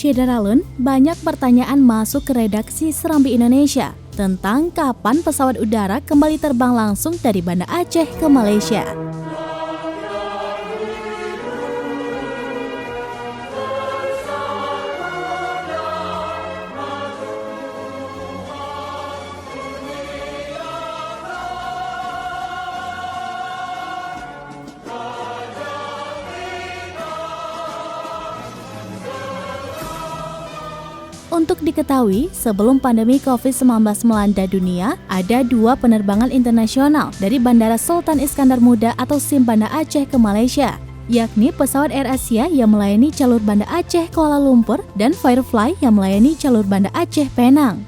Syederalun, banyak pertanyaan masuk ke redaksi Serambi Indonesia tentang kapan pesawat udara kembali terbang langsung dari Banda Aceh ke Malaysia. Untuk diketahui, sebelum pandemi COVID-19 melanda dunia, ada 2 penerbangan internasional dari Bandara Sultan Iskandar Muda atau SIM Banda Aceh ke Malaysia, yakni pesawat AirAsia yang melayani jalur Banda Aceh Kuala Lumpur dan Firefly yang melayani jalur Banda Aceh Penang.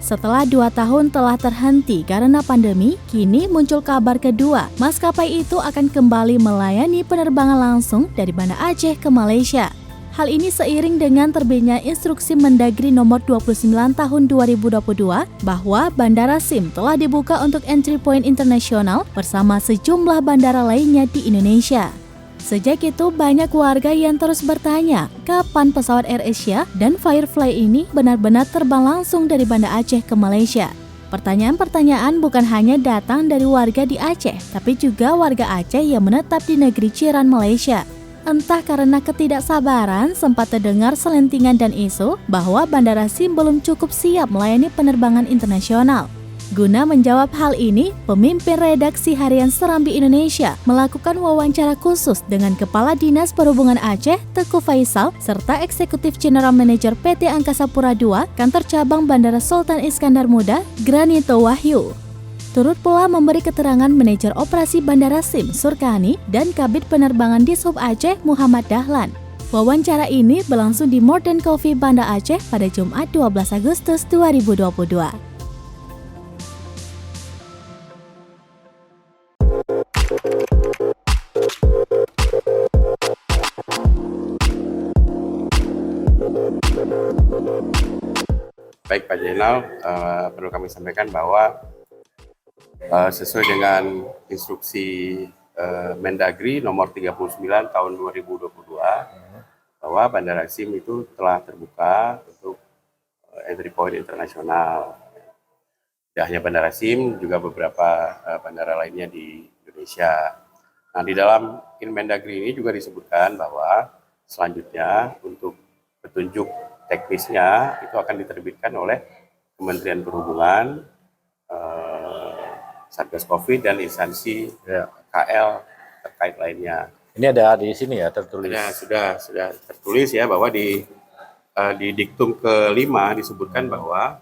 Setelah 2 tahun telah terhenti karena pandemi, kini muncul kabar kedua, maskapai itu akan kembali melayani penerbangan langsung dari Banda Aceh ke Malaysia. Hal ini seiring dengan terbitnya Instruksi Mendagri nomor 29 tahun 2022 bahwa Bandara SIM telah dibuka untuk entry point internasional bersama sejumlah bandara lainnya di Indonesia. Sejak itu banyak warga yang terus bertanya, kapan pesawat AirAsia dan Firefly ini benar-benar terbang langsung dari Banda Aceh ke Malaysia. Pertanyaan-pertanyaan bukan hanya datang dari warga di Aceh, tapi juga warga Aceh yang menetap di negeri jiran Malaysia. Entah karena ketidaksabaran, sempat terdengar selentingan dan isu bahwa Bandara SIM belum cukup siap melayani penerbangan internasional. Guna menjawab hal ini, pemimpin redaksi harian Serambi Indonesia melakukan wawancara khusus dengan Kepala Dinas Perhubungan Aceh, Teguh Faisal, serta Eksekutif General Manager PT Angkasa Pura II, Kantor Cabang Bandara Sultan Iskandar Muda, Granito Wahyu. Turut pula memberi keterangan Manajer Operasi Bandara SIM Surkani dan Kabid Penerbangan Dishub Aceh Muhammad Dahlan. Wawancara ini berlangsung di Modern Coffee Banda Aceh pada Jumat 12 Agustus 2022. Baik Pak Jenal, perlu kami sampaikan bahwa sesuai dengan instruksi Mendagri nomor 39 tahun 2022 bahwa Bandara SIM itu telah terbuka untuk entry point internasional. Tidak hanya Bandara SIM, juga beberapa bandara lainnya di Indonesia. Nah, di dalam Mendagri ini juga disebutkan bahwa selanjutnya untuk petunjuk teknisnya itu akan diterbitkan oleh Kementerian Perhubungan, Satgas Covid dan instansi KL terkait lainnya. Ini ada di sini ya tertulis. Ya, sudah tertulis ya bahwa di diktum kelima disebutkan bahwa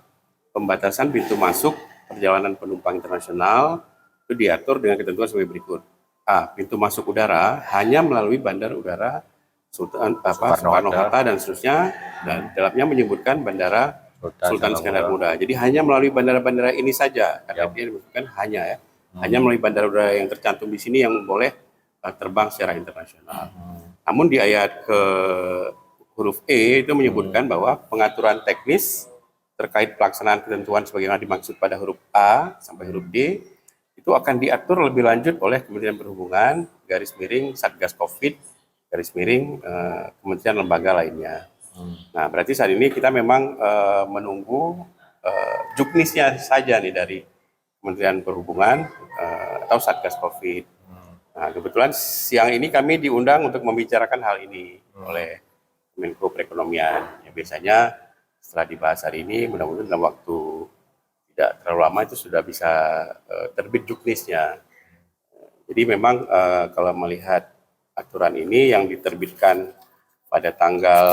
pembatasan pintu masuk perjalanan penumpang internasional itu diatur dengan ketentuan sebagai berikut. A. Pintu masuk udara hanya melalui Bandara Udara Soekarno-Hatta dan seterusnya, dan dalamnya menyebutkan Bandara Sultan Iskandar Muda. Jadi hanya melalui bandara-bandara ini saja, karena dia disebutkan hanya ya, hanya melalui bandara udara yang tercantum di sini yang boleh terbang secara internasional. Namun di ayat ke huruf E itu menyebutkan bahwa pengaturan teknis terkait pelaksanaan ketentuan sebagaimana dimaksud pada huruf A sampai huruf D itu akan diatur lebih lanjut oleh Kementerian Perhubungan, _ Satgas Covid, _ kementerian lembaga lainnya. Nah, berarti saat ini kita memang menunggu juknisnya saja nih dari Kementerian Perhubungan atau Satgas Covid. Nah, kebetulan siang ini kami diundang untuk membicarakan hal ini oleh Menko Perekonomian. Ya, biasanya setelah dibahas hari ini, mudah-mudahan dalam waktu tidak terlalu lama itu sudah bisa terbit juknisnya. Jadi memang kalau melihat aturan ini yang diterbitkan pada tanggal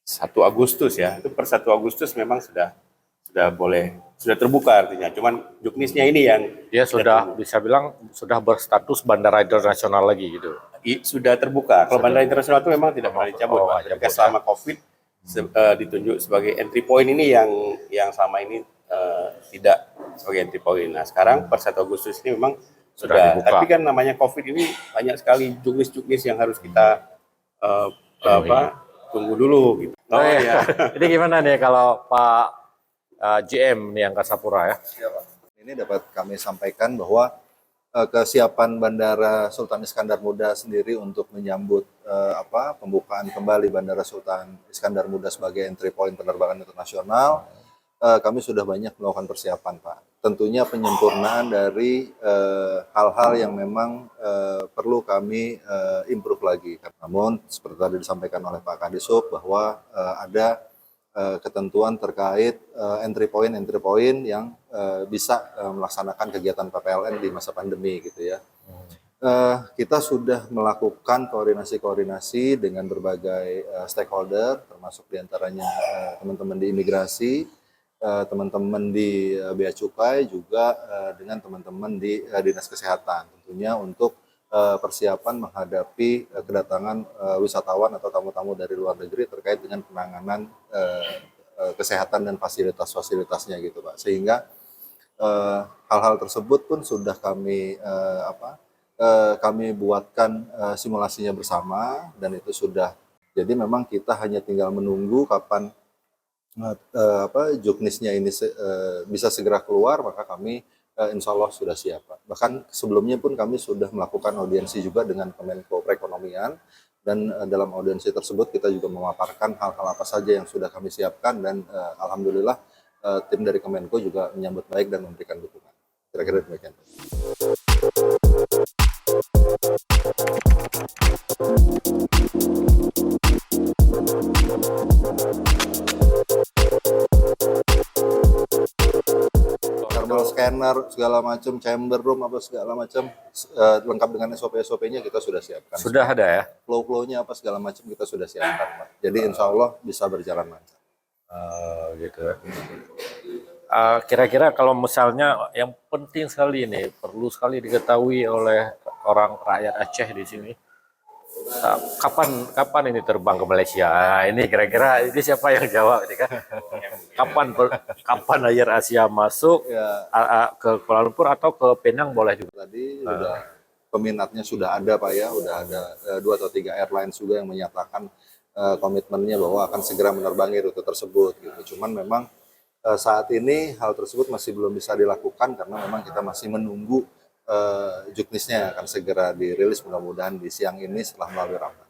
1 Agustus ya, itu per 1 Agustus memang sudah terbuka artinya. Cuman juknisnya ini yang dia sudah bisa bilang sudah berstatus bandara internasional lagi gitu. Sudah terbuka. Kalau bandara internasional itu memang tidak pernah dicabut. Selama COVID ditunjuk sebagai entry point ini yang selama ini tidak sebagai entry point. Nah, sekarang per 1 Agustus ini memang sudah dibuka. Tapi kan namanya COVID ini banyak sekali juknis-juknis yang harus kita tunggu dulu gitu. Ya. Ini gimana nih kalau Pak GM nih Angkasa Pura ya? Ya, Pak. Ini dapat kami sampaikan bahwa kesiapan Bandara Sultan Iskandar Muda sendiri untuk menyambut pembukaan kembali Bandara Sultan Iskandar Muda sebagai entry point penerbangan internasional. Kami sudah banyak melakukan persiapan, Pak. Tentunya penyempurnaan dari hal-hal yang memang perlu kami improve lagi. Namun seperti tadi disampaikan oleh Pak Kadisub bahwa ada ketentuan terkait entry point yang bisa melaksanakan kegiatan PPLN di masa pandemi gitu ya. Kita sudah melakukan koordinasi dengan berbagai stakeholder, termasuk diantaranya teman-teman di imigrasi, teman-teman di Bea Cukai, juga dengan teman-teman di Dinas Kesehatan, tentunya untuk persiapan menghadapi kedatangan wisatawan atau tamu-tamu dari luar negeri terkait dengan penanganan kesehatan dan fasilitas-fasilitasnya gitu Pak. Sehingga hal-hal tersebut pun sudah kami buatkan simulasinya bersama, dan itu sudah. Jadi memang kita hanya tinggal menunggu kapan juknisnya ini bisa segera keluar, maka kami insya Allah sudah siap, Pak. Bahkan sebelumnya pun kami sudah melakukan audiensi juga dengan Kemenko Perekonomian, dan dalam audiensi tersebut kita juga memaparkan hal-hal apa saja yang sudah kami siapkan, dan alhamdulillah tim dari Kemenko juga menyambut baik dan memberikan dukungan. Kira-kira demikian. Thermal scanner segala macam, chamber room apa segala macam, lengkap dengan SOP-SOP-nya kita sudah siapkan. Sudah ada ya? Flow-nya apa segala macam kita sudah siapkan, Pak. Jadi insya Allah bisa berjalan lancar. Gitu. Kira-kira kalau misalnya yang penting sekali ini, perlu sekali diketahui oleh orang rakyat Aceh di sini, kapan ini terbang ke Malaysia? Ini kira-kira ini siapa yang jawab ini kan? Kapan Air Asia masuk ke Kuala Lumpur atau ke Penang boleh juga? Tadi sudah peminatnya sudah ada, Pak ya, udah ada 2 atau 3 airlines juga yang menyatakan komitmennya bahwa akan segera menerbangi rute tersebut gitu. Cuman memang saat ini hal tersebut masih belum bisa dilakukan karena memang kita masih menunggu juknisnya akan segera dirilis, mudah-mudahan di siang ini setelah melalui rapat.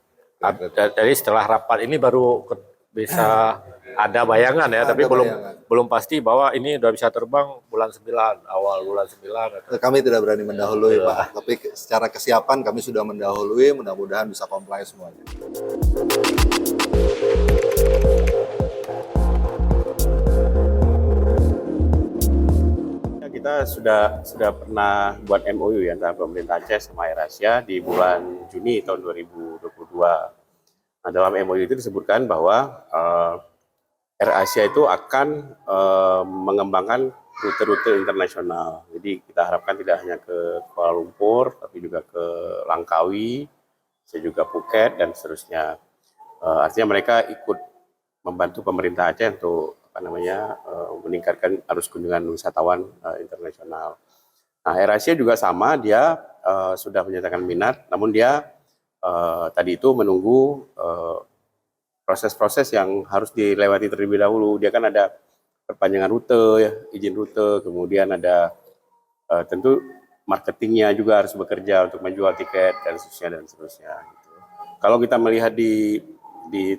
Jadi setelah rapat ini baru bisa ada bayangan ya, tapi belum pasti bahwa ini udah bisa terbang bulan 9, awal bulan 9. Kami tidak berani mendahului, Pak, tapi secara kesiapan kami sudah mendahului, mudah-mudahan bisa comply semuanya. Kita sudah pernah buat MOU ya antara pemerintah Aceh sama AirAsia di bulan Juni tahun 2022. Nah, dalam MOU itu disebutkan bahwa AirAsia itu akan mengembangkan rute-rute internasional. Jadi kita harapkan tidak hanya ke Kuala Lumpur, tapi juga ke Langkawi, juga Phuket dan seterusnya. Artinya mereka ikut membantu pemerintah Aceh untuk meningkatkan arus kunjungan wisatawan internasional. Nah, AirAsia juga sama, dia sudah menyatakan minat, namun dia tadi itu menunggu proses-proses yang harus dilewati terlebih dahulu. Dia kan ada perpanjangan rute, ya, izin rute, kemudian ada tentu marketingnya juga harus bekerja untuk menjual tiket dan seterusnya. Gitu. Kalau kita melihat di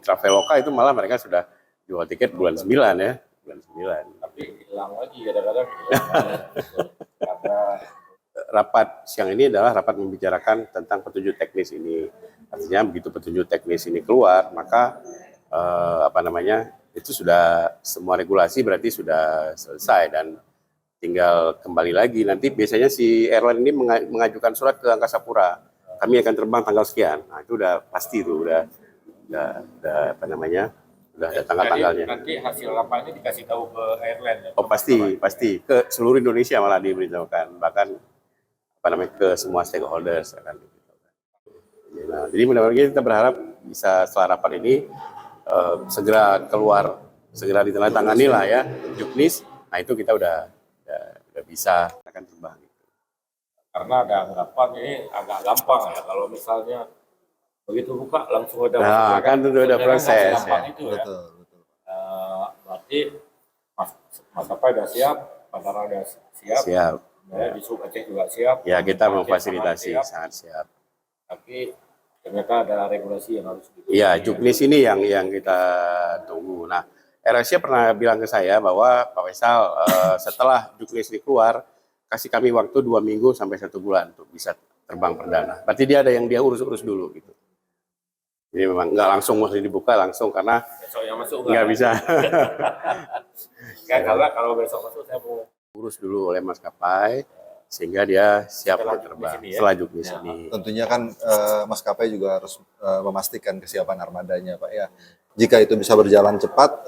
Traveloka itu malah mereka sudah jual tiket bulan 9 ya, bulan 9. Tapi hilang lagi kadang-kadang. Rapat siang ini adalah rapat membicarakan tentang petunjuk teknis ini. Artinya begitu petunjuk teknis ini keluar, maka itu sudah semua regulasi berarti sudah selesai dan tinggal kembali lagi. Nanti biasanya si airline ini mengajukan surat ke Angkasa Pura. Kami akan terbang tanggal sekian. Nah, itu udah pasti tuh, udah ada tanggal-tanggalnya. Nanti hasil rapat ini dikasih tahu ke airline ya? Oh pasti ke seluruh Indonesia malah diberitahukan, bahkan ke semua stakeholders akan diberitahukan. Nah, jadi mudah-mudahan kita berharap bisa setelah rapat ini segera keluar, segera ditandatangani lah ya juknis. Nah itu kita udah bisa akan terbang. Karena ada anggapan ini agak gampang ya kalau misalnya begitu buka langsung ada. Nah, kan tentu ada proses ya. Itu, ya. Betul. Berarti maskapai udah siap, bandara udah siap. Di Sub Aceh juga siap. Ya, kita Aceh memfasilitasi, sangat siap. sangat siap. Tapi ternyata ada regulasi yang harus Ya, juknis ini yang kita tunggu. Nah, AirAsia pernah bilang ke saya bahwa Pak Faisal, setelah juknis ini keluar, kasih kami waktu 2 minggu sampai 1 bulan untuk bisa terbang perdana. Berarti dia ada yang dia urus-urus dulu gitu. Jadi memang nggak langsung mesti dibuka langsung karena besok yang masuk nggak bisa. Karena kalau besok masuk saya mau Urus dulu oleh maskapai sehingga dia siap Setelah untuk terbang. juknis ini ya. Setelah juknis Ya, ini. tentunya kan maskapai juga harus memastikan kesiapan armadanya, Pak ya. Jika itu bisa berjalan cepat,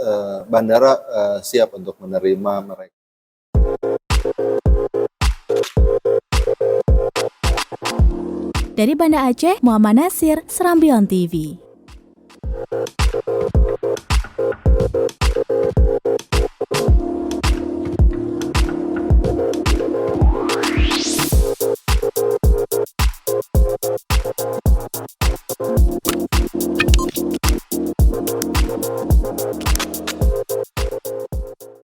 bandara siap untuk menerima mereka. Dari Banda Aceh, Muhammad Nasir, Serambion TV.